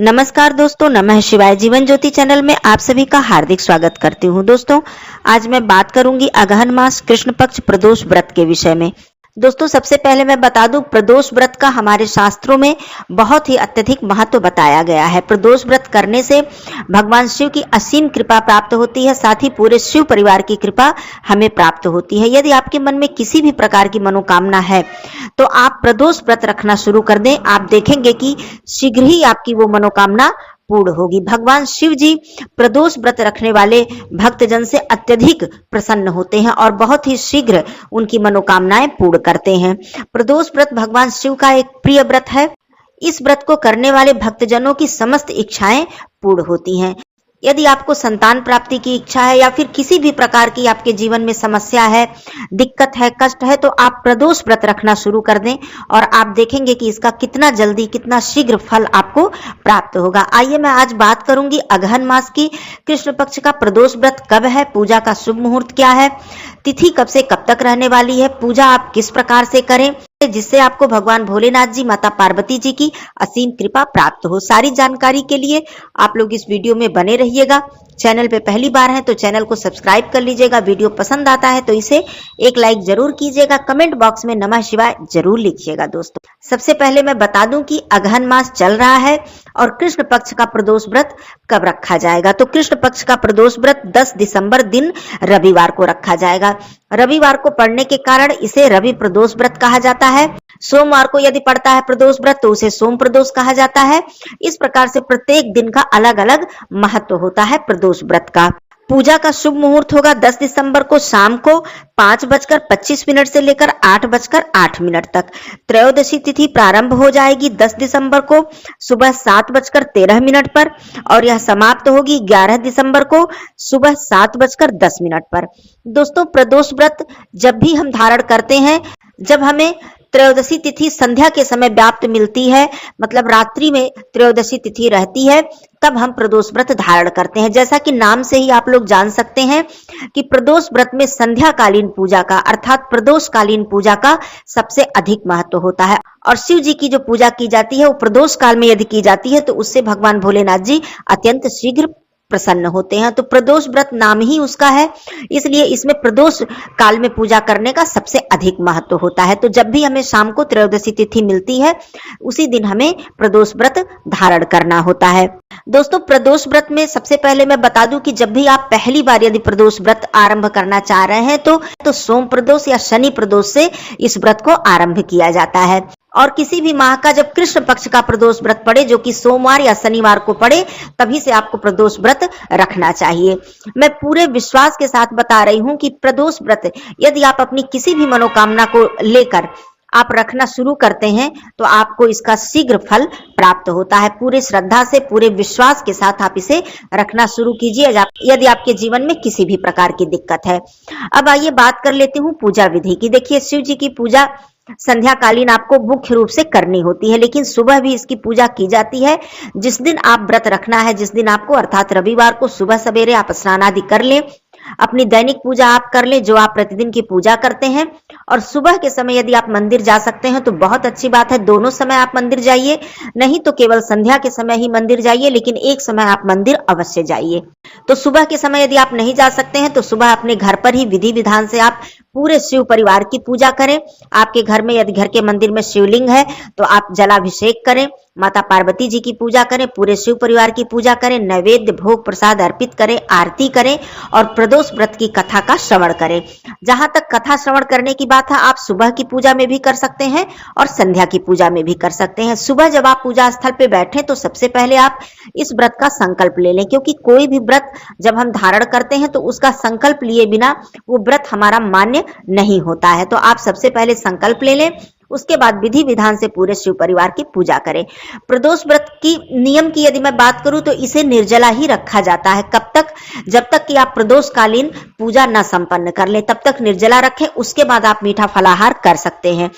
नमस्कार दोस्तों, नमः शिवाय। जीवन ज्योति चैनल में आप सभी का हार्दिक स्वागत करती हूँ। दोस्तों, आज मैं बात करूंगी अगहन मास कृष्ण पक्ष प्रदोष व्रत के विषय में। दोस्तों, सबसे पहले मैं बता दूं, प्रदोष व्रत का हमारे शास्त्रों में बहुत ही अत्यधिक महत्व बताया गया है। प्रदोष व्रत करने से भगवान शिव की असीम कृपा प्राप्त होती है, साथ ही पूरे शिव परिवार की कृपा हमें प्राप्त होती है। यदि आपके मन में किसी भी प्रकार की मनोकामना है तो आप प्रदोष व्रत रखना शुरू कर दें। आप देखेंगे कि शीघ्र ही आपकी वो मनोकामना पूर्ण होगी। भगवान शिव जी प्रदोष व्रत रखने वाले भक्तजन से अत्यधिक प्रसन्न होते हैं और बहुत ही शीघ्र उनकी मनोकामनाएं पूर्ण करते हैं। प्रदोष व्रत भगवान शिव का एक प्रिय व्रत है। इस व्रत को करने वाले भक्तजनों की समस्त इच्छाएं पूर्ण होती हैं। यदि आपको संतान प्राप्ति की इच्छा है या फिर किसी भी प्रकार की आपके जीवन में समस्या है, दिक्कत है, कष्ट है, तो आप प्रदोष व्रत रखना शुरू कर दें और आप देखेंगे कि इसका कितना जल्दी, कितना शीघ्र फल आपको प्राप्त होगा। आइए मैं आज बात करूंगी अगहन मास की कृष्ण पक्ष का प्रदोष व्रत कब है, पूजा का शुभ मुहूर्त क्या है, तिथि कब से कब तक रहने वाली है, पूजा आप किस प्रकार से करें जिससे आपको भगवान भोलेनाथ जी, माता पार्वती जी की असीम कृपा प्राप्त हो। सारी जानकारी के लिए आप लोग इस वीडियो में बने रहिएगा। चैनल पे पहली बार हैं तो चैनल को सब्सक्राइब कर लीजिएगा। वीडियो पसंद आता है तो इसे एक लाइक जरूर कीजिएगा। कमेंट बॉक्स में नमः शिवाय जरूर लिखिएगा। दोस्तों, सबसे पहले मैं बता दूं कि अगहन मास चल रहा है और कृष्ण पक्ष का प्रदोष व्रत कब रखा जाएगा। तो कृष्ण पक्ष का प्रदोष व्रत 10 दिसंबर दिन रविवार को रखा जाएगा। रविवार को पड़ने के कारण इसे रवि प्रदोष व्रत कहा जाता है। सोमवार को यदि पड़ता है प्रदोष व्रत तो उसे सोम प्रदोष कहा जाता है। इस प्रकार से प्रत्येक दिन का अलग अलग महत्व होता है प्रदोष व्रत का। पूजा का शुभ मुहूर्त होगा 10 दिसंबर को शाम को 5:25 से लेकर 8:08 तक। त्रयोदशी तिथि प्रारंभ हो जाएगी 10 दिसंबर को सुबह 7:13 पर और यह समाप्त होगी 11 दिसंबर को सुबह 7:10 पर। दोस्तों, प्रदोष व्रत जब भी हम धारण करते हैं, जब हमें त्रयोदशी तिथि संध्या के समय व्याप्त मिलती है, मतलब रात्रि में त्रयोदशी तिथि रहती है, तब हम प्रदोष व्रत धारण करते हैं। जैसा कि नाम से ही आप लोग जान सकते हैं कि प्रदोष व्रत में संध्या कालीन पूजा का अर्थात प्रदोष कालीन पूजा का सबसे अधिक महत्व होता है और शिव जी की जो पूजा की जाती है वो प्रदोष काल में यदि की जाती है तो उससे भगवान भोलेनाथ जी अत्यंत शीघ्र प्रसन्न होते हैं। तो प्रदोष व्रत नाम ही उसका है, इसलिए इसमें प्रदोष काल में पूजा करने का सबसे अधिक महत्व होता है। तो जब भी हमें शाम को त्रयोदशी तिथि मिलती है उसी दिन हमें प्रदोष व्रत धारण करना होता है। दोस्तों, प्रदोष व्रत में सबसे पहले मैं बता दूं कि जब भी आप पहली बार यदि प्रदोष व्रत आरंभ करना चाह रहे हैं तो सोम प्रदोष या शनि प्रदोष से इस व्रत को आरंभ किया जाता है और किसी भी माह का जब कृष्ण पक्ष का प्रदोष व्रत पड़े, जो कि सोमवार या शनिवार को पड़े, तभी से आपको प्रदोष व्रत रखना चाहिए। मैं पूरे विश्वास के साथ बता रही हूं कि प्रदोष व्रत यदि आप अपनी किसी भी मनोकामना को लेकर आप रखना शुरू करते हैं तो आपको इसका शीघ्र फल प्राप्त होता है। पूरे श्रद्धा से, पूरे विश्वास के साथ आप इसे रखना शुरू कीजिए यदि आपके जीवन में किसी भी प्रकार की दिक्कत है। अब आइए बात कर लेती हूँ पूजा विधि की। देखिए, शिव जी की पूजा संध्या कालीन आपको मुख्य रूप से करनी होती है, लेकिन सुबह भी इसकी पूजा की जाती है। जिस दिन आप व्रत रखना है, जिस दिन आपको अर्थात रविवार को सुबह सवेरे आप स्नान आदि कर लें, अपनी दैनिक पूजा आप कर लें जो आप प्रतिदिन की पूजा करते हैं, और सुबह के समय यदि आप मंदिर जा सकते हैं तो बहुत अच्छी बात है। दोनों समय आप मंदिर जाइए, नहीं तो केवल संध्या के समय ही मंदिर जाइए, लेकिन एक समय आप मंदिर अवश्य जाइए। तो सुबह के समय यदि आप नहीं जा सकते हैं तो सुबह अपने घर पर ही विधि विधान से आप पूरे शिव परिवार की पूजा करें। आपके घर में यदि घर के मंदिर में शिवलिंग है तो आप जलाभिषेक करें, माता पार्वती जी की पूजा करें, पूरे शिव परिवार की पूजा करें, नैवेद्य भोग प्रसाद अर्पित करें, आरती करें और प्रदोष व्रत की कथा का श्रवण करें। जहां तक कथा श्रवण करने की बात है, आप सुबह की पूजा में भी कर सकते हैं और संध्या की पूजा में भी कर सकते हैं। सुबह जब आप पूजा स्थल पे बैठे तो सबसे पहले आप इस व्रत का संकल्प ले लें, क्योंकि कोई भी व्रत जब हम धारण करते हैं तो उसका संकल्प लिए बिना वो व्रत हमारा मान्य नहीं होता है। तो आप सबसे पहले संकल्प ले लें, उसके बाद विधि विधान से पूरे शिव परिवार की पूजा करें। प्रदोष व्रत की नियम की यदि मैं बात करूं तो इसे निर्जला ही रखा जाता है। कब तक, जब तक कि आप प्रदोषकालीन पूजा न संपन्न कर ले, तब तक निर्जला रखें। उसके बाद आप मीठा फलाहार कर सकते हैं।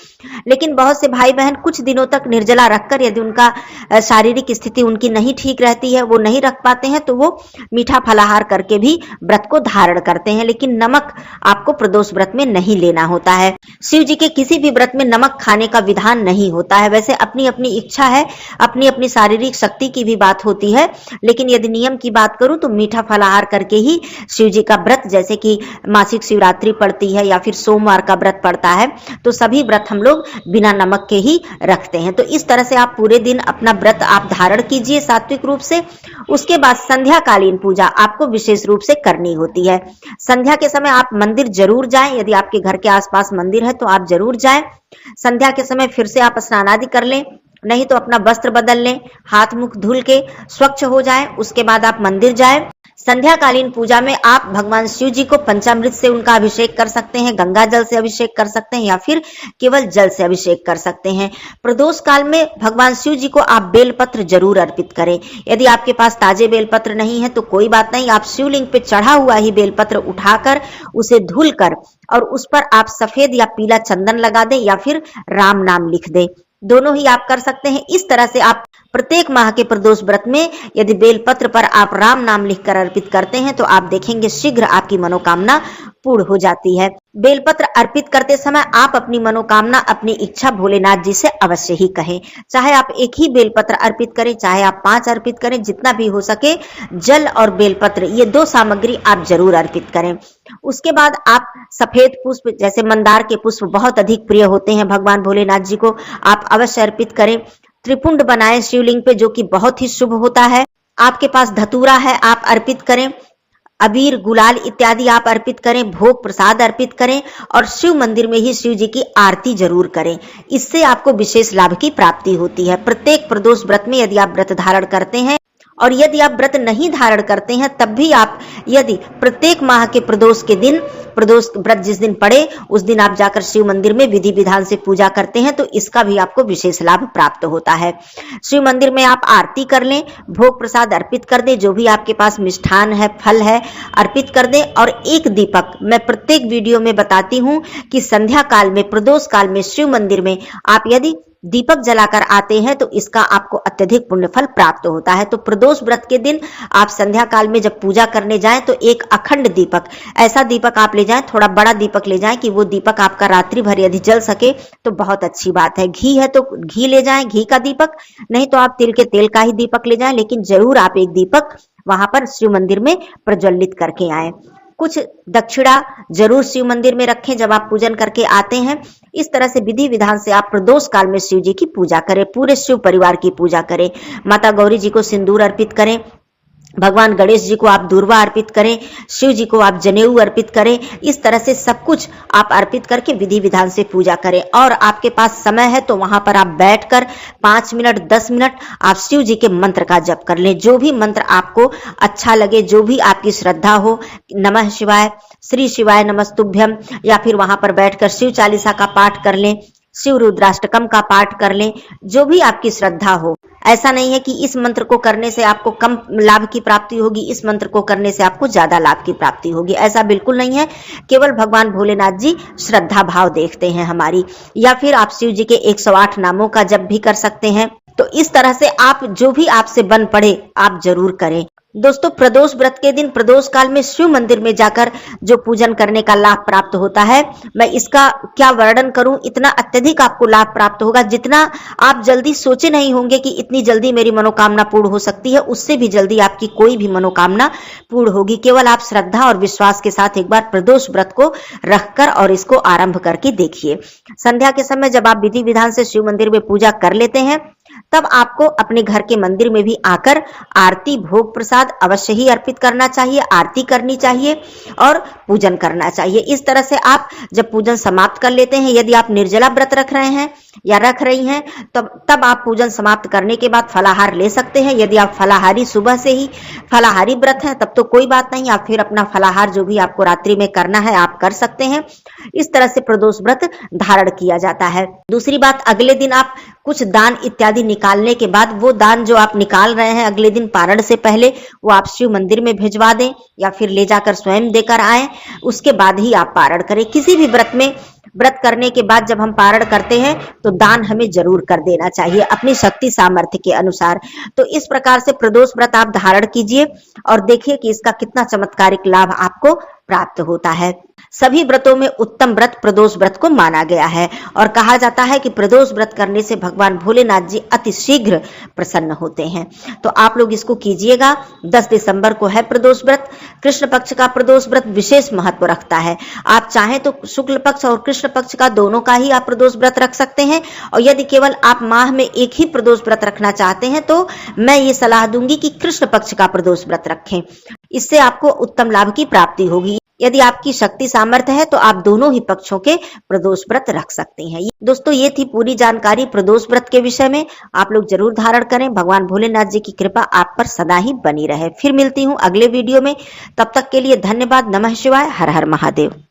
लेकिन बहुत से भाई बहन कुछ दिनों तक निर्जला रखकर, यदि उनका शारीरिक स्थिति उनकी नहीं ठीक रहती है, वो नहीं रख पाते हैं, तो वो मीठा फलाहार करके भी व्रत को धारण करते हैं। लेकिन नमक आपको प्रदोष व्रत में नहीं लेना होता है। शिव जी के किसी भी व्रत में नमक खाने का विधान नहीं होता है। वैसे अपनी अपनी इच्छा है, अपनी अपनी शारीरिक शक्ति की भी बात होती है, लेकिन यदि नियम की बात करूं तो मीठा फलाहार करके ही शिव जी का व्रत, जैसे कि मासिक शिवरात्रि पड़ती है या फिर सोमवार का व्रत पड़ता है, तो सभी व्रत हम लोग बिना नमक के ही रखते हैं। तो इस तरह से आप पूरे दिन अपना व्रत आप धारण कीजिए सात्विक रूप से। उसके बाद संध्याकालीन पूजा आपको विशेष रूप से करनी होती है। संध्या के समय आप मंदिर जरूर जाएं। यदि आपके घर के आसपास मंदिर है तो आप जरूर जाएं। संध्या के समय फिर से आप स्नान आदि कर लें, नहीं तो अपना वस्त्र बदल लें, हाथ मुख धुल के स्वच्छ हो जाएं। उसके बाद आप मंदिर जाएं। संध्याकालीन पूजा में आप भगवान शिव जी को पंचामृत से उनका अभिषेक कर सकते हैं, गंगा जल से अभिषेक कर सकते हैं या फिर केवल जल से अभिषेक कर सकते हैं। प्रदोष काल में भगवान शिव जी को आप बेलपत्र जरूर अर्पित करें। यदि आपके पास ताजे बेलपत्र नहीं है तो कोई बात नहीं, आप शिवलिंग पे चढ़ा हुआ ही बेलपत्र उठाकर उसे धुलकर और उस पर आप सफेद या पीला चंदन लगा दें या फिर राम नाम लिख दें। दोनों ही आप कर सकते हैं। इस तरह से आप प्रत्येक माह के प्रदोष व्रत में यदि बेलपत्र पर आप राम नाम लिखकर अर्पित करते हैं तो आप देखेंगे शीघ्र आपकी मनोकामना पूर्ण हो जाती है। बेलपत्र अर्पित करते समय आप अपनी मनोकामना, अपनी इच्छा भोलेनाथ जी से अवश्य ही कहें। चाहे आप एक ही बेलपत्र अर्पित करें, चाहे आप 5 अर्पित करें, जितना भी हो सके जल और बेलपत्र ये 2 सामग्री आप जरूर अर्पित करें। उसके बाद आप सफेद पुष्प, जैसे मंदार के पुष्प बहुत अधिक प्रिय होते हैं भगवान भोलेनाथ जी को, आप अवश्य अर्पित करें। त्रिपुंड बनाएं शिवलिंग पे, जो कि बहुत ही शुभ होता है। आपके पास धतूरा है, आप अर्पित करें। अबीर, गुलाल इत्यादि आप अर्पित करें। भोग प्रसाद अर्पित करें और शिव मंदिर में ही शिव जी की आरती जरूर करें। इससे आपको विशेष लाभ की प्राप्ति होती है। प्रत्येक प्रदोष व्रत में यदि आप व्रत धारण करते हैं और यदि आप व्रत नहीं धारण करते हैं तब भी आप यदि प्रत्येक माह के प्रदोष के दिन, प्रदोष व्रत जिस दिन पड़े उस दिन आप जाकर शिव मंदिर में विधि विधान से पूजा करते हैं तो इसका भी आपको विशेष लाभ प्राप्त होता है। शिव मंदिर में आप आरती कर लें, भोग प्रसाद अर्पित कर दें, जो भी आपके पास मिष्ठान है, फल है, अर्पित कर दें। और एक दीपक मैं प्रत्येक वीडियो में बताती हूँ कि संध्या काल में, प्रदोष काल में शिव मंदिर में आप यदि दीपक जलाकर आते हैं तो इसका आपको अत्यधिक पुण्य फल प्राप्त होता है। तो प्रदोष व्रत के दिन आप संध्या काल में जब पूजा करने जाएं तो एक अखंड दीपक, ऐसा दीपक आप ले जाएं, थोड़ा बड़ा दीपक ले जाएं कि वो दीपक आपका रात्रि भर यदि जल सके तो बहुत अच्छी बात है। घी है तो घी ले जाएं, घी का दीपक, नहीं तो आप तिल के तेल का ही दीपक ले जाएं, लेकिन जरूर आप एक दीपक वहां पर शिव मंदिर में प्रज्वलित करके आए। कुछ दक्षिणा जरूर शिव मंदिर में रखें जब आप पूजन करके आते हैं। इस तरह से विधि विधान से आप प्रदोष काल में शिव जी की पूजा करें, पूरे शिव परिवार की पूजा करें। माता गौरी जी को सिंदूर अर्पित करें, भगवान गणेश जी को आप दूर्वा अर्पित करें, शिव जी को आप जनेऊ अर्पित करें। इस तरह से सब कुछ आप अर्पित करके विधि विधान से पूजा करें। और आपके पास समय है तो वहां पर आप बैठकर 5 मिनट 10 मिनट आप शिव जी के मंत्र का जप कर लें। जो भी मंत्र आपको अच्छा लगे, जो भी आपकी श्रद्धा हो, नमः शिवाय, श्री शिवाय नमस्तुभ्यम, या फिर वहां पर बैठकर शिव चालीसा का पाठ कर लें, शिव रुद्राष्टकम का पाठ कर लें, जो भी आपकी श्रद्धा हो। ऐसा नहीं है कि इस मंत्र को करने से आपको कम लाभ की प्राप्ति होगी, इस मंत्र को करने से आपको ज्यादा लाभ की प्राप्ति होगी, ऐसा बिल्कुल नहीं है। केवल भगवान भोलेनाथ जी श्रद्धा भाव देखते हैं हमारी। या फिर आप शिव जी के 108 नामों का जप भी कर सकते हैं। तो इस तरह से आप जो भी आपसे बन पड़े आप जरूर करें। दोस्तों, प्रदोष व्रत के दिन प्रदोष काल में शिव मंदिर में जाकर जो पूजन करने का लाभ प्राप्त होता है, मैं इसका क्या वर्णन करूं। इतना अत्यधिक आपको लाभ प्राप्त होगा जितना आप जल्दी सोचे नहीं होंगे कि इतनी जल्दी मेरी मनोकामना पूर्ण हो सकती है। उससे भी जल्दी आपकी कोई भी मनोकामना पूर्ण होगी। केवल आप श्रद्धा और विश्वास के साथ एक बार प्रदोष व्रत को रखकर और इसको आरंभ करके देखिए। संध्या के समय जब आप विधि विधान से शिव मंदिर में पूजा कर लेते हैं तब आपको अपने घर के मंदिर में भी आकर आरती, भोग प्रसाद अवश्य ही अर्पित करना चाहिए, आरती करनी चाहिए और पूजन करना चाहिए। इस तरह से आप जब पूजन समाप्त कर लेते हैं, यदि आप निर्जला व्रत रख रहे हैं या रख रही हैं तब आप पूजन समाप्त करने के बाद फलाहार ले सकते हैं। यदि आप फलाहारी सुबह से ही फलाहारी व्रत हैं तब तो कोई बात नहीं, आप फिर अपना फलाहार जो भी आपको रात्रि में करना है आप कर सकते हैं। इस तरह से प्रदोष व्रत धारण किया जाता है। दूसरी बात, अगले दिन आप कुछ दान इत्यादि निकालने के बाद वो दान जो आप निकाल रहे हैं अगले दिन पारण से पहले वो आप शिव मंदिर में भिजवा दें या फिर ले जाकर स्वयं देकर आए। उसके बाद ही आप पारण करें। किसी भी व्रत में व्रत करने के बाद जब हम पारण करते हैं तो दान हमें जरूर कर देना चाहिए अपनी शक्ति सामर्थ्य के अनुसार। तो इस प्रकार से प्रदोष व्रत आप धारण कीजिए और देखिए कि इसका कितना चमत्कारिक लाभ आपको प्राप्त होता है। सभी व्रतों में उत्तम व्रत प्रदोष व्रत को माना गया है और कहा जाता है कि प्रदोष व्रत करने से भगवान भोलेनाथ जी अति शीघ्र प्रसन्न होते हैं। तो आप लोग इसको कीजिएगा। 10 दिसंबर को है प्रदोष व्रत। कृष्ण पक्ष का प्रदोष व्रत विशेष महत्व रखता है। आप चाहें तो शुक्ल पक्ष और कृष्ण पक्ष का दोनों का ही आप प्रदोष व्रत रख सकते हैं और यदि केवल आप माह में एक ही प्रदोष व्रत रखना चाहते हैं तो मैं ये सलाह दूंगी कि कृष्ण पक्ष का प्रदोष व्रत रखें। इससे आपको उत्तम लाभ की प्राप्ति होगी। यदि आपकी शक्ति सामर्थ्य है तो आप दोनों ही पक्षों के प्रदोष व्रत रख सकते हैं। दोस्तों ये थी पूरी जानकारी प्रदोष व्रत के विषय में। आप लोग जरूर धारण करें। भगवान भोलेनाथ जी की कृपा आप पर सदा ही बनी रहे। फिर मिलती हूँ अगले वीडियो में। तब तक के लिए धन्यवाद। नमः शिवाय। हर हर महादेव।